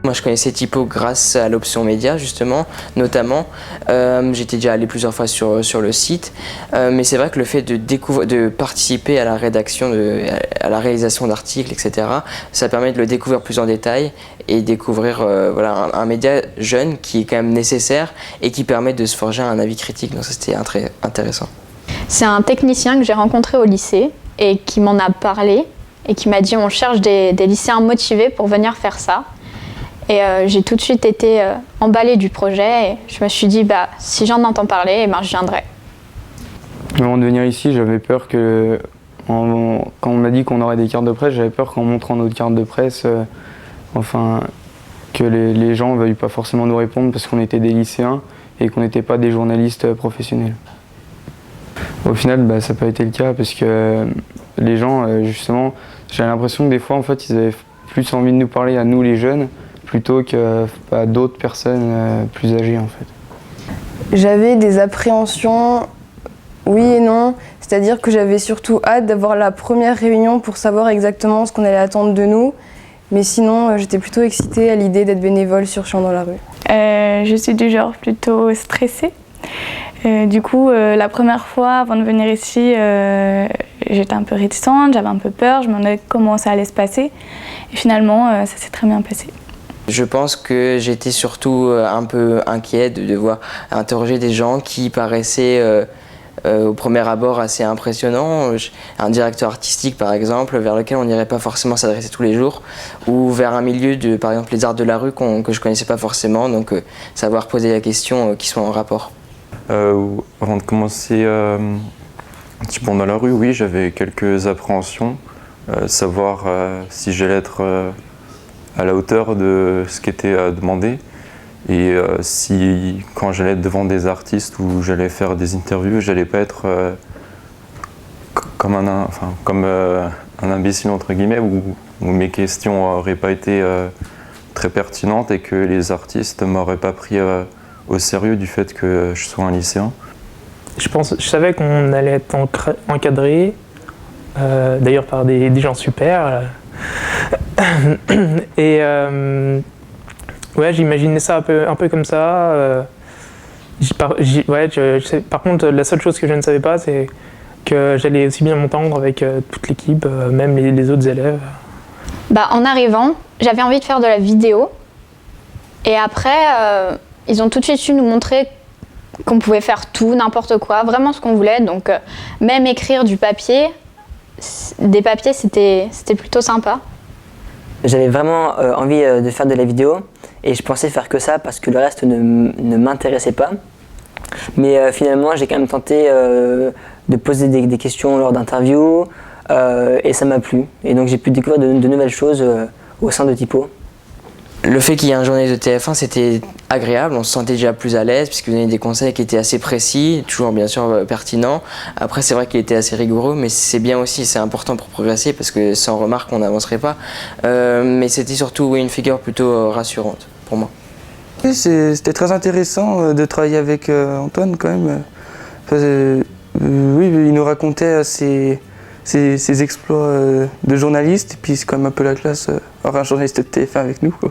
Moi je connaissais Typo grâce à l'option média justement, notamment. J'étais déjà allé plusieurs fois sur le site, mais c'est vrai que le fait de participer à la rédaction, à la réalisation d'articles, etc., ça permet de le découvrir plus en détail et découvrir voilà, un média jeune qui est quand même nécessaire et qui permet de se forger un avis critique. Donc ça c'était très intéressant. C'est un technicien que j'ai rencontré au lycée et qui m'en a parlé et qui m'a dit on cherche des lycéens motivés pour venir faire ça. Et j'ai tout de suite été emballée du projet et je me suis dit si j'en entends parler, je viendrai. Avant de venir ici, j'avais peur que, quand on m'a dit qu'on aurait des cartes de presse, j'avais peur qu'en montrant notre carte de presse, que les gens ne veuillent pas forcément nous répondre parce qu'on était des lycéens et qu'on n'était pas des journalistes professionnels. Au final, ça n'a pas été le cas parce que les gens, justement, j'ai l'impression que des fois, en fait, ils avaient plus envie de nous parler à nous les jeunes plutôt qu'à d'autres personnes plus âgées en fait. J'avais des appréhensions, oui et non, c'est-à-dire que j'avais surtout hâte d'avoir la première réunion pour savoir exactement ce qu'on allait attendre de nous, mais sinon j'étais plutôt excitée à l'idée d'être bénévole sur Chant dans la rue. Je suis du genre plutôt stressée. Du coup, la première fois avant de venir ici, j'étais un peu réticente, j'avais un peu peur, je me demandais comment ça allait se passer et finalement ça s'est très bien passé. Je pense que j'étais surtout un peu inquiet de devoir interroger des gens qui paraissaient au premier abord assez impressionnants. Un directeur artistique par exemple, vers lequel on n'irait pas forcément s'adresser tous les jours, ou vers un milieu par exemple les arts de la rue que je connaissais pas forcément, donc savoir poser la question qui soit en rapport. Avant de commencer Typo dans la rue, oui, j'avais quelques appréhensions, savoir si j'allais être à la hauteur de ce qui était demandé et si quand j'allais être devant des artistes ou j'allais faire des interviews, j'allais pas être comme un imbécile entre guillemets où mes questions n'auraient pas été très pertinentes et que les artistes m'auraient pas pris au sérieux du fait que je sois un lycéen. Je savais qu'on allait être encadré, d'ailleurs par des gens super. Et ouais, j'imaginais ça un peu comme ça. Par contre, la seule chose que je ne savais pas, c'est que j'allais aussi bien m'entendre avec toute l'équipe, même les autres élèves. En arrivant, j'avais envie de faire de la vidéo. Et après, ils ont tout de suite su nous montrer qu'on pouvait faire tout, n'importe quoi, vraiment ce qu'on voulait. Donc même écrire des papiers, c'était plutôt sympa. J'avais vraiment envie de faire de la vidéo et je pensais faire que ça parce que le reste ne m'intéressait pas. Mais finalement, j'ai quand même tenté de poser des questions lors d'interviews et ça m'a plu. Et donc j'ai pu découvrir de nouvelles choses au sein de Typo. Le fait qu'il y ait un journaliste de TF1, c'était agréable, on se sentait déjà plus à l'aise puisque vous donnez des conseils qui étaient assez précis, toujours bien sûr pertinents. Après c'est vrai qu'il était assez rigoureux, mais c'est bien aussi, c'est important pour progresser parce que sans remarque on n'avancerait pas. Mais c'était surtout une figure plutôt rassurante pour moi. C'était très intéressant de travailler avec Antoine quand même. Oui, il nous racontait ses exploits de journaliste et puis c'est quand même un peu la classe avoir un journaliste de TF1 avec nous quoi,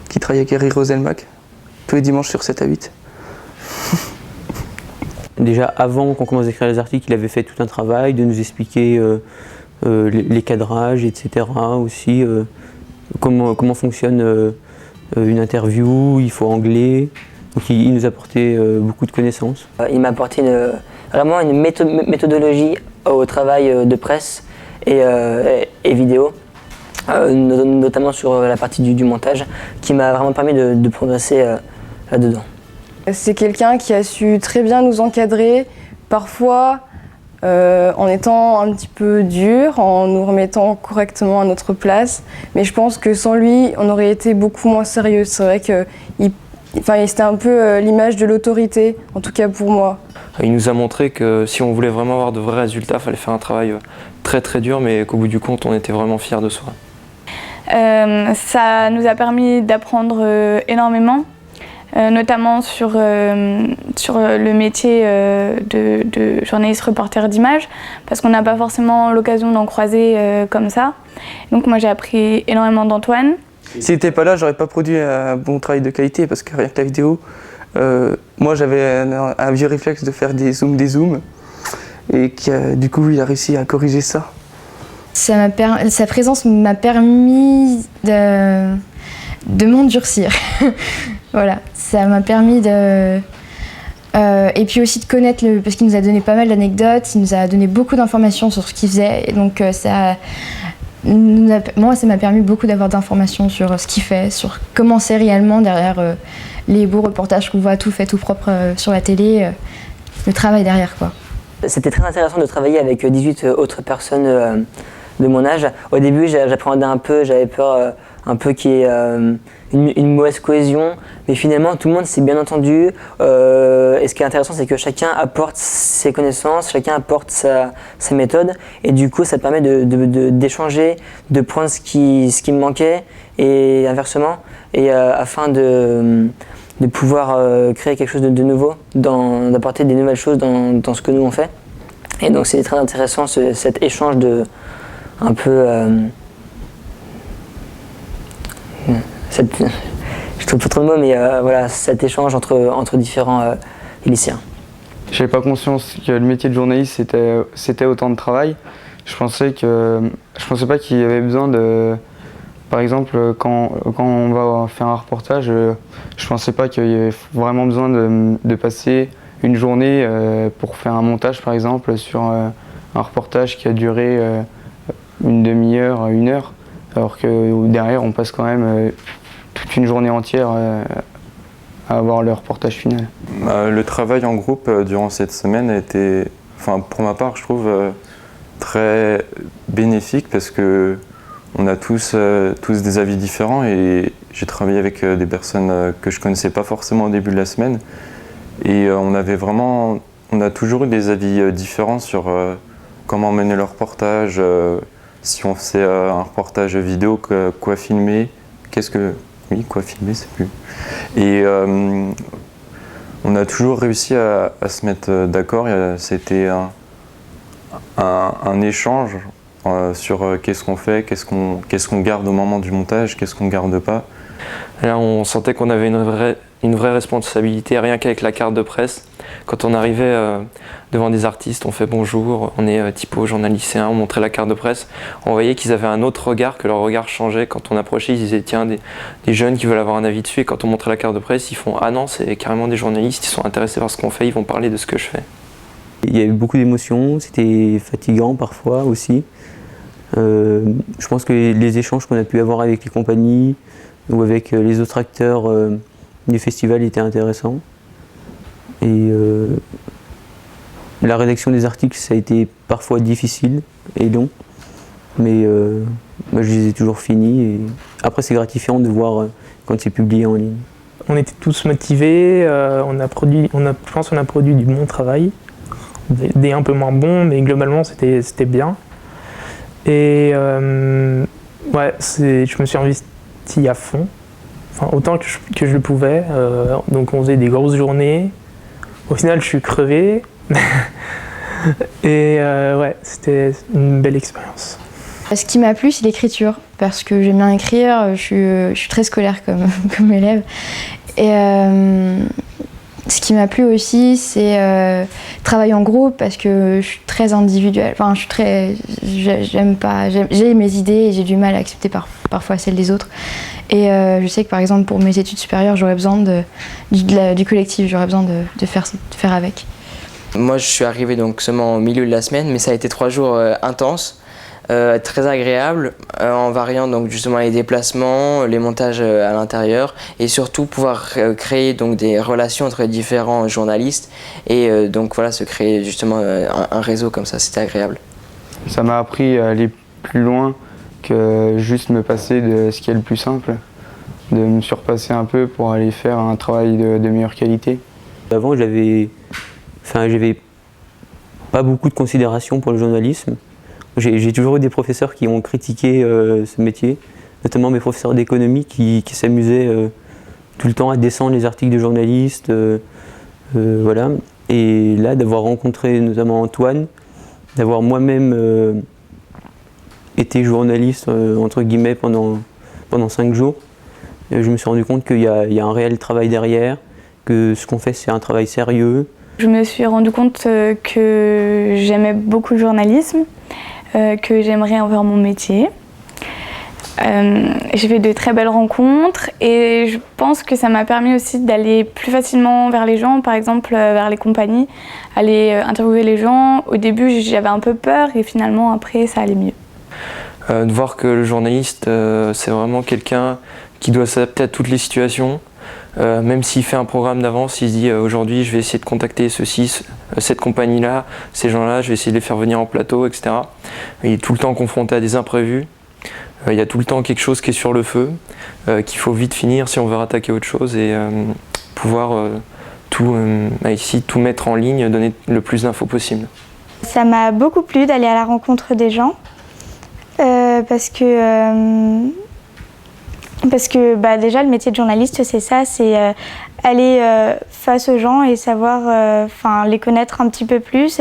qui travaille avec Harry Roselmack tous les dimanches sur 7 à 8. Déjà avant qu'on commence à écrire les articles, il avait fait tout un travail de nous expliquer les cadrages, etc. aussi, comment fonctionne une interview, il faut angler. Donc il nous apportait beaucoup de connaissances. Il m'a apporté vraiment une méthodologie au travail de presse et vidéo, notamment sur la partie du montage, qui m'a vraiment permis de progresser là-dedans. C'est quelqu'un qui a su très bien nous encadrer, parfois en étant un petit peu dur, en nous remettant correctement à notre place. Mais je pense que sans lui, on aurait été beaucoup moins sérieux. C'est vrai que c'était un peu l'image de l'autorité, en tout cas pour moi. Il nous a montré que si on voulait vraiment avoir de vrais résultats, il fallait faire un travail très très dur, mais qu'au bout du compte, on était vraiment fiers de soi. Ça nous a permis d'apprendre énormément, notamment sur le métier de journaliste reporter d'image, parce qu'on n'a pas forcément l'occasion d'en croiser comme ça. Donc moi j'ai appris énormément d'Antoine. S'il n'était pas là, j'aurais pas produit un bon travail de qualité parce que rien que la vidéo, moi j'avais un vieux réflexe de faire des zooms et du coup il a réussi à corriger ça. Sa présence m'a permis de m'endurcir. Voilà, ça m'a permis de... et puis aussi de connaître, parce qu'il nous a donné pas mal d'anecdotes, il nous a donné beaucoup d'informations sur ce qu'il faisait, et donc moi ça m'a permis beaucoup d'avoir d'informations sur ce qu'il fait, sur comment c'est réellement derrière les beaux reportages qu'on voit tout fait tout propre sur la télé, le travail derrière quoi. C'était très intéressant de travailler avec 18 autres personnes de mon âge. Au début, j'appréhendais un peu, j'avais peur un peu qu'il y ait une mauvaise cohésion, mais finalement tout le monde s'est bien entendu. Et ce qui est intéressant, c'est que chacun apporte ses connaissances, chacun apporte sa méthode, et du coup ça permet d'échanger, de prendre ce qui me manquait, et inversement, et afin de pouvoir créer quelque chose de nouveau, d'apporter des nouvelles choses dans ce que nous on fait. Et donc c'est très intéressant cet échange un peu... je trouve pas trop de mots, mais voilà, cet échange entre différents lycéens. J'avais pas conscience que le métier de journaliste c'était autant de travail. Je pensais pas qu'il y avait besoin de... Par exemple, quand on va faire un reportage, je pensais pas qu'il y avait vraiment besoin de passer une journée pour faire un montage, par exemple, sur un reportage qui a duré une demi-heure, 1 heure, alors que derrière, on passe quand même toute une journée entière à avoir le reportage final. Le travail en groupe durant cette semaine a été, pour ma part, je trouve très bénéfique parce que on a tous des avis différents et j'ai travaillé avec des personnes que je connaissais pas forcément au début de la semaine et on a toujours eu des avis différents sur comment mener le reportage, si on faisait un reportage vidéo, quoi filmer, quoi filmer, c'est plus. Et on a toujours réussi à se mettre d'accord. C'était un échange sur qu'est-ce qu'on fait, qu'est-ce qu'on garde au moment du montage, qu'est-ce qu'on garde pas. Là, on sentait qu'on avait une vraie responsabilité, rien qu'avec la carte de presse. Quand on arrivait devant des artistes, on fait bonjour, on est typo, journaliste, on montrait la carte de presse. On voyait qu'ils avaient un autre regard, que leur regard changeait. Quand on approchait, ils disaient tiens, des jeunes qui veulent avoir un avis dessus. Et quand on montrait la carte de presse, ils font ah non, c'est carrément des journalistes, ils sont intéressés par ce qu'on fait, ils vont parler de ce que je fais. Il y a eu beaucoup d'émotions, c'était fatigant parfois aussi. Je pense que les échanges qu'on a pu avoir avec les compagnies ou avec les autres acteurs du festival étaient intéressants. Et la rédaction des articles, ça a été parfois difficile et long, mais je les ai toujours finis. Et après, c'est gratifiant de voir quand c'est publié en ligne. On était tous motivés, je pense qu'on a produit du bon travail, des un peu moins bons, mais globalement c'était bien. Et ouais, je me suis investi à fond, autant que je le pouvais. Donc on faisait des grosses journées. Au final, je suis crevé. Et ouais, c'était une belle expérience. Ce qui m'a plu, c'est l'écriture, parce que j'aime bien écrire, je suis très scolaire comme élève. Et ce qui m'a plu aussi, c'est travailler en groupe, parce que je suis très individuelle. Enfin, j'ai mes idées et j'ai du mal à accepter parfois celles des autres. Et je sais que par exemple pour mes études supérieures, j'aurais besoin du collectif, j'aurais besoin de faire avec. Moi, je suis arrivé donc seulement au milieu de la semaine, mais ça a été 3 jours intenses, très agréables, en variant donc justement les déplacements, les montages à l'intérieur, et surtout pouvoir créer donc des relations entre les différents journalistes, et donc voilà, se créer justement un réseau comme ça, c'était agréable. Ça m'a appris à aller plus loin que juste me passer de ce qui est le plus simple, de me surpasser un peu pour aller faire un travail de meilleure qualité. Avant, j'avais pas beaucoup de considération pour le journalisme. J'ai toujours eu des professeurs qui ont critiqué ce métier, notamment mes professeurs d'économie qui s'amusaient tout le temps à descendre les articles de journalistes. Voilà. Et là, d'avoir rencontré notamment Antoine, d'avoir moi-même été journaliste entre guillemets pendant pendant 5 jours. Et je me suis rendu compte qu'il y a un réel travail derrière, que ce qu'on fait c'est un travail sérieux. Je me suis rendu compte que j'aimais beaucoup le journalisme, que j'aimerais en faire mon métier. J'ai fait de très belles rencontres et je pense que ça m'a permis aussi d'aller plus facilement vers les gens, par exemple vers les compagnies, aller interviewer les gens. Au début j'avais un peu peur et finalement après ça allait mieux. De voir que le journaliste c'est vraiment quelqu'un qui doit s'adapter à toutes les situations. Même s'il fait un programme d'avance, il se dit aujourd'hui je vais essayer de contacter cette compagnie-là, ces gens-là, je vais essayer de les faire venir en plateau, etc. Il est tout le temps confronté à des imprévus. Il y a tout le temps quelque chose qui est sur le feu, qu'il faut vite finir si on veut rattaquer autre chose et pouvoir tout mettre en ligne, donner le plus d'infos possible. Ça m'a beaucoup plu d'aller à la rencontre des gens parce que déjà le métier de journaliste c'est ça, c'est aller face aux gens et savoir les connaître un petit peu plus,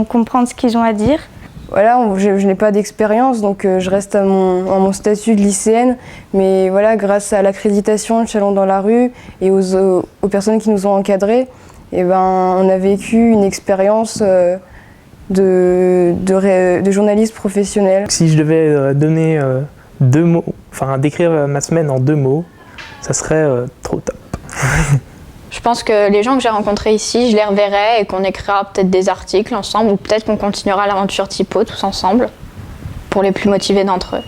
comprendre ce qu'ils ont à dire. Voilà, je n'ai pas d'expérience, donc je reste à mon statut de lycéenne. Mais voilà, grâce à l'accréditation de Chalon dans la rue et aux personnes qui nous ont encadrés, on a vécu une expérience de journaliste professionnel. Si je devais donner 2 mots, décrire ma semaine en 2 mots, ça serait trop top. Je pense que les gens que j'ai rencontrés ici, je les reverrai et qu'on écrira peut-être des articles ensemble ou peut-être qu'on continuera l'aventure typo tous ensemble pour les plus motivés d'entre eux.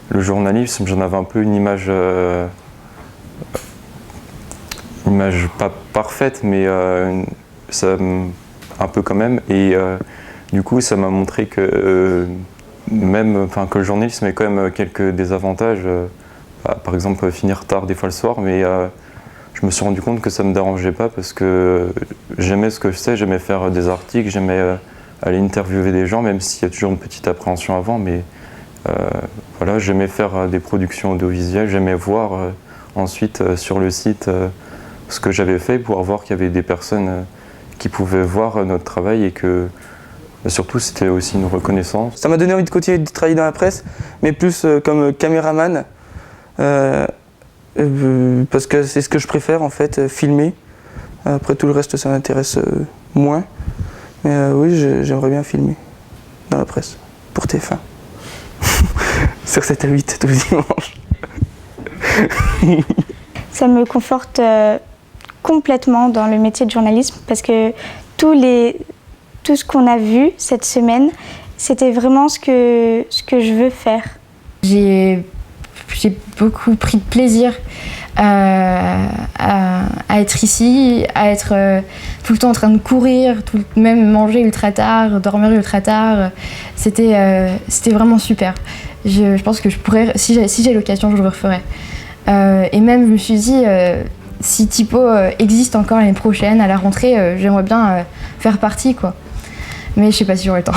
Le journalisme, j'en avais un peu une image pas parfaite, mais ça, un peu quand même. Et du coup, ça m'a montré que que le journalisme a quand même quelques désavantages. Par exemple, finir tard des fois le soir, mais je me suis rendu compte que ça ne me dérangeait pas parce que j'aimais ce que je sais, j'aimais faire des articles, j'aimais aller interviewer des gens, même s'il y a toujours une petite appréhension avant, mais voilà, j'aimais faire des productions audiovisuelles, j'aimais voir ensuite sur le site ce que j'avais fait, pouvoir voir qu'il y avait des personnes qui pouvaient voir notre travail et que surtout c'était aussi une reconnaissance. Ça m'a donné envie de continuer de travailler dans la presse, mais plus comme caméraman. Parce que c'est ce que je préfère en fait, filmer. Après tout le reste ça m'intéresse moins. Mais oui, j'aimerais bien filmer dans la presse, pour TF1. Sur 7 à 8 tous les dimanches. Ça me conforte complètement dans le métier de journalisme parce que tout ce qu'on a vu cette semaine, c'était vraiment ce que je veux faire. J'ai beaucoup pris de plaisir à être ici, à être tout le temps en train de courir, même manger ultra tard, dormir ultra tard. C'était vraiment super. Je pense que je pourrais, si j'ai l'occasion, je le referai. Et même, je me suis dit, si Typo existe encore l'année prochaine, à la rentrée, j'aimerais bien faire partie, quoi. Mais je sais pas si j'aurai le temps.